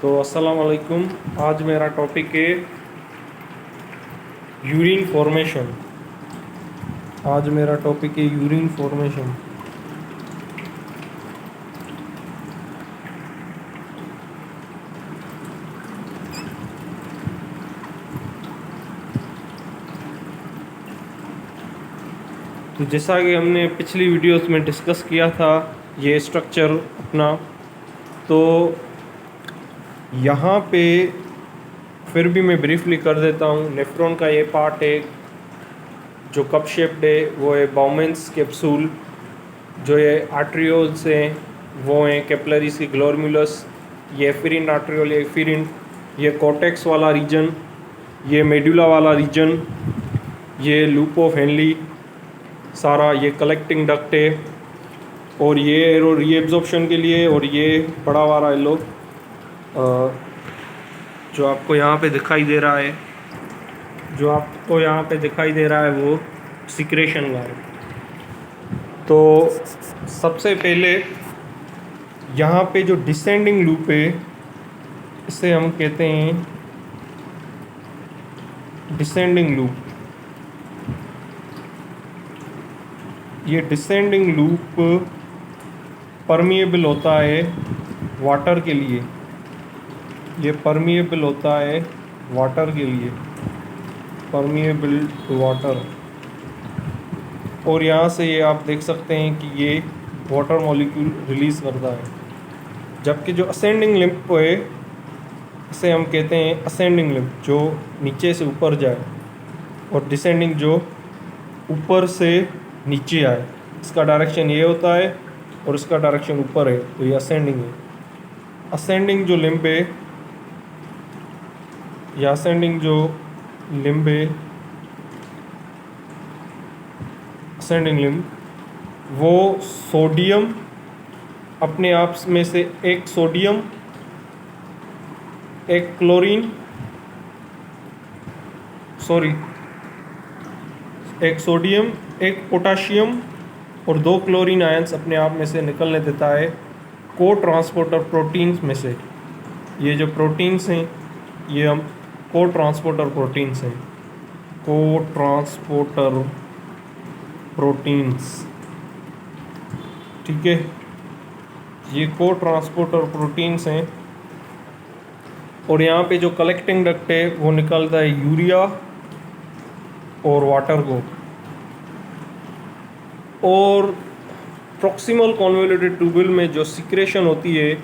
तो अस्सलाम वालेकुम। आज मेरा टॉपिक है यूरिन फॉर्मेशन। आज मेरा टॉपिक है यूरिन फॉर्मेशन। तो जैसा कि हमने पिछली वीडियोस में डिस्कस किया था ये स्ट्रक्चर अपना, तो यहाँ पे फिर भी मैं ब्रीफली कर देता हूँ। नेफ्रॉन का ये पार्ट है जो कप शेप्ड है, वो है बाउमेंस कैप्सूल। जो ये आर्ट्रियोल्स हैं वो हैं कैपिलरीज की ग्लोमेरुलस। ये एफिरिन आर्ट्रियोल, एफिरिन, ये कॉर्टेक्स वाला रीजन, ये मेडुला वाला रीजन, ये लूप ऑफ हेनली सारा, ये कलेक्टिंग डक्ट है। और ये एरो रीएब्जॉर्प्शन के लिए, और ये बड़ा वाला येलो जो आपको यहाँ पे दिखाई दे रहा है, वो सिक्रेशन का है। तो सबसे पहले यहाँ पे जो डिसेंडिंग लूप है इसे हम कहते हैं डिसेंडिंग लूप। ये डिसेंडिंग लूप परमिएबल होता है वाटर के लिए। Permeable to water. और यहाँ से ये आप देख सकते हैं कि ये वाटर मॉलिक्यूल रिलीज़ करता है। जबकि जो असेंडिंग लिम्फ है इसे हम कहते हैं असेंडिंग लिम्फ, जो नीचे से ऊपर जाए, और डिसेंडिंग जो ऊपर से नीचे आए। इसका डायरेक्शन ये होता है और इसका डायरेक्शन ऊपर है, तो ये असेंडिंग है। असेंडिंग जो लिम्फ है असेंडिंग लिम्फ वो सोडियम, अपने आप में से एक सोडियम, एक क्लोरीन, एक सोडियम, एक पोटाशियम और 2 क्लोरीन आयंस अपने आप में से निकलने देता है को ट्रांसपोर्टर प्रोटीन्स में से। ये जो प्रोटीन्स हैं ये हम को ट्रांसपोर्टर प्रोटीन्स हैं। ठीक है, ये को ट्रांसपोर्टर प्रोटीन्स हैं। और यहाँ पे जो कलेक्टिंग डक्ट है वो निकलता है यूरिया और वाटर को। और प्रॉक्सिमल कॉन्वोल्यूटेड ट्यूबुल में जो सिक्रेशन होती है,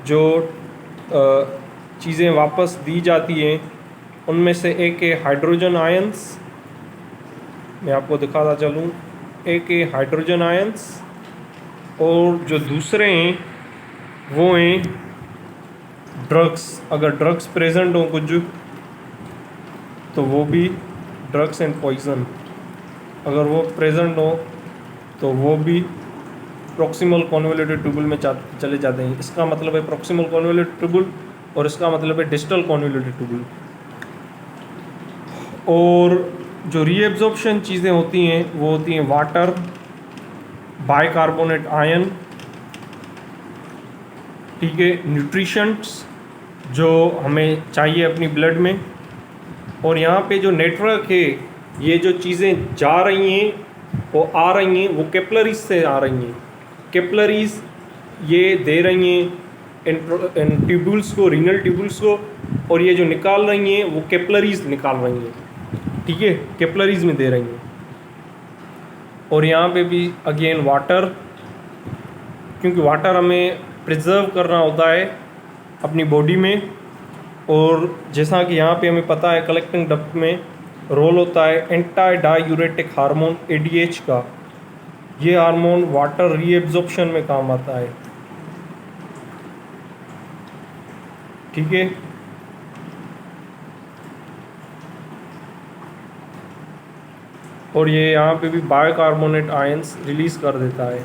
जो चीज़ें वापस दी जाती हैं, उनमें से एक है हाइड्रोजन आयंस। मैं आपको दिखाता चलूँ, एक है हाइड्रोजन आयंस, और जो दूसरे हैं वो हैं ड्रग्स। अगर ड्रग्स प्रेजेंट हो कुछ, तो वो भी ड्रग्स एंड पॉइजन, अगर वो प्रेजेंट हो तो वो भी प्रॉक्सिमल कॉन्वोल्यूटेड ट्यूबुल में चले जाते हैं। इसका मतलब है प्रॉक्सिमल कॉन्वोल्यूटेड ट्यूबुल, और इसका मतलब है डिस्टल कॉन्वोल्यूटेड ट्यूबुल। और जो रीएब्जॉर्प्शन चीज़ें होती हैं वो होती हैं वाटर, बाइकार्बोनेट आयन, ठीक है, न्यूट्रिशंस जो हमें चाहिए अपनी ब्लड में। और यहाँ पे जो नेटवर्क है, ये जो चीज़ें जा रही हैं वो आ रही हैं, वो कैपिलरीज से आ रही हैं। कैपिलरीज ये दे रही हैं इन ट्यूबुल्स को, रीनल ट्यूबुल्स को, और ये जो निकाल रही हैं वो कैपिलरीज निकाल रही हैं, ठीक है, कैपिलरीज में दे रही हैं। और यहाँ पे भी अगेन वाटर, क्योंकि वाटर हमें प्रिजर्व करना होता है अपनी बॉडी में। और जैसा कि यहाँ पे हमें पता है कलेक्टिंग डक्ट में रोल होता है एंटी डायूरेटिक हार्मोन ADH का। ये हार्मोन वाटर रीएब्जॉर्प्शन में काम आता है, ठीक है। और ये यहाँ पे भी बाइकार्बोनेट आयंस रिलीज़ कर देता है,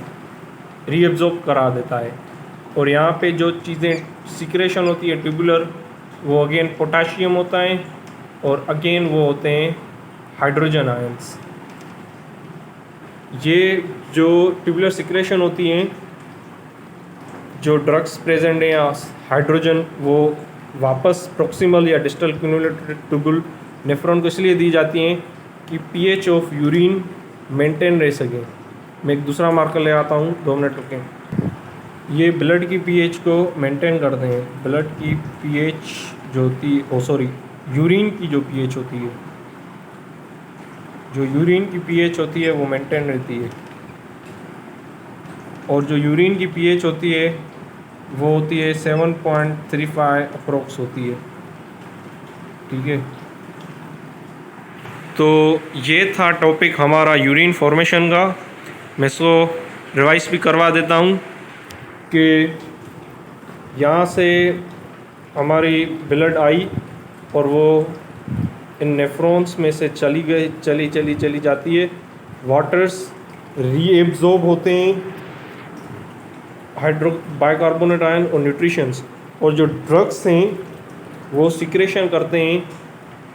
रीएब्जॉर्ब करा देता है। और यहाँ पे जो चीज़ें सिक्रेशन होती है ट्यूबुलर, वो अगेन पोटाशियम होता है, और अगेन वो होते हैं हाइड्रोजन आयंस। ये जो ट्यूबुलर सिक्रेशन होती हैं, जो ड्रग्स प्रेजेंट हैं या हाइड्रोजन वो वापस प्रॉक्सिमल या डिस्टल क्यूमुलेटेड ट्यूबुल नेफ्रॉन को इसलिए दी जाती हैं कि पीएच ऑफ यूरिन मेंटेन रह सके। मैं एक दूसरा मार्कर ले आता हूँ, 2 मिनट रुकें। ये ब्लड की पीएच को मेंटेन करते हैं। ब्लड की पीएच जो होती यूरिन की जो पीएच होती है, जो यूरिन की पीएच होती है वो मेंटेन रहती है। और जो यूरिन की पीएच होती है वो होती है 7.35 अप्रोक्स होती है। ठीक है, तो ये था टॉपिक हमारा यूरिन फॉर्मेशन का। मैं इसको रिवाइज भी करवा देता हूँ कि यहाँ से हमारी ब्लड आई और वो इन नेफ्रॉन्स में से चली जाती है। वाटर्स रीएब्जॉर्ब होते हैं बाइकार्बोनेट आयन और न्यूट्रिशंस, और जो ड्रग्स हैं वो सिक्रेशन करते हैं,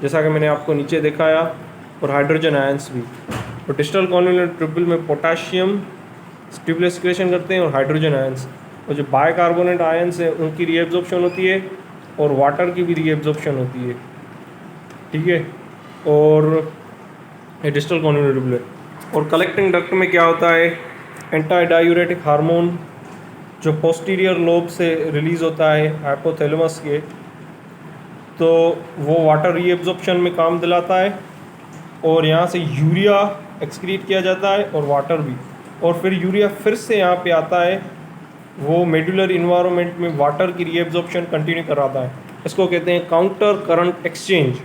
जैसा कि मैंने आपको नीचे दिखाया, और हाइड्रोजन आयंस भी। और डिस्टल कॉन्वोल्यूट ट्यूबुल में पोटाशियम स्टिमुलस सिक्रेशन करते हैं और हाइड्रोजन आयंस, और जो बाइकार्बोनेट आयंस हैं उनकी रीएब्जॉर्प्शन होती है और वाटर की भी रीएब्जॉर्प्शन होती है। ठीक है, और ये डिस्टल कॉन्वोल्यूट ट्यूबुल है। और कलेक्टिंग डक्ट में क्या होता है, एंटी डायूरेटिक हार्मोन जो पोस्टीरियर लोब से रिलीज़ होता है हाइपोथैलेमस के, तो वो वाटर रीएब्जॉर्प्शन में काम दिलाता है, और यहाँ से यूरिया एक्सक्रीट किया जाता है और वाटर भी, और फिर यूरिया फिर से यहाँ पे आता है, वो मेडुलर इन्वायरमेंट में वाटर की रीएब्जॉर्प्शन कंटिन्यू कराता है। इसको कहते हैं काउंटर करंट एक्सचेंज।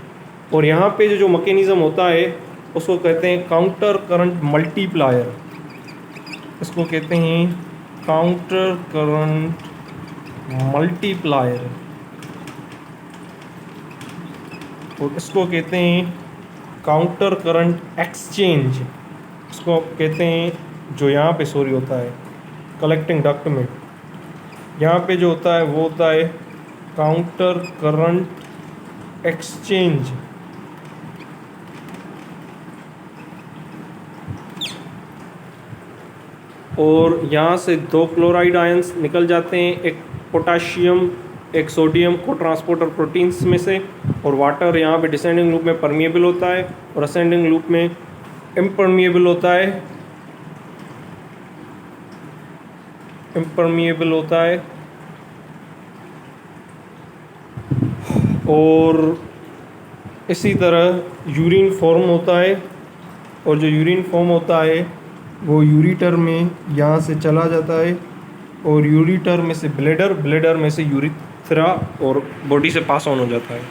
और यहाँ पे जो मैकेनिज़्म होता है उसको कहते हैं काउंटर करंट मल्टीप्लायर। इसको कहते हैं काउंटर करंट मल्टीप्लायर, और इसको कहते हैं काउंटर करंट एक्सचेंज। इसको कहते हैं जो यहाँ पे होता है कलेक्टिंग डक्ट में, यहाँ पे जो होता है वो होता है काउंटर करंट एक्सचेंज। और यहाँ से 2 क्लोराइड आयंस निकल जाते हैं, एक पोटाशियम एक सोडियम को ट्रांसपोर्टर प्रोटीन्स में से, और वाटर यहाँ पे डिसेंडिंग लूप में परमिएबल होता है और असेंडिंग लूप में इम्परमिएबल होता है। और इसी तरह यूरिन फॉर्म होता है, और जो यूरिन फॉर्म होता है वो यूरिटर में यहाँ से चला जाता है, और यूरिटर में से ब्लेडर में से यूरिथ्रा और बॉडी से पास ऑन हो जाता है।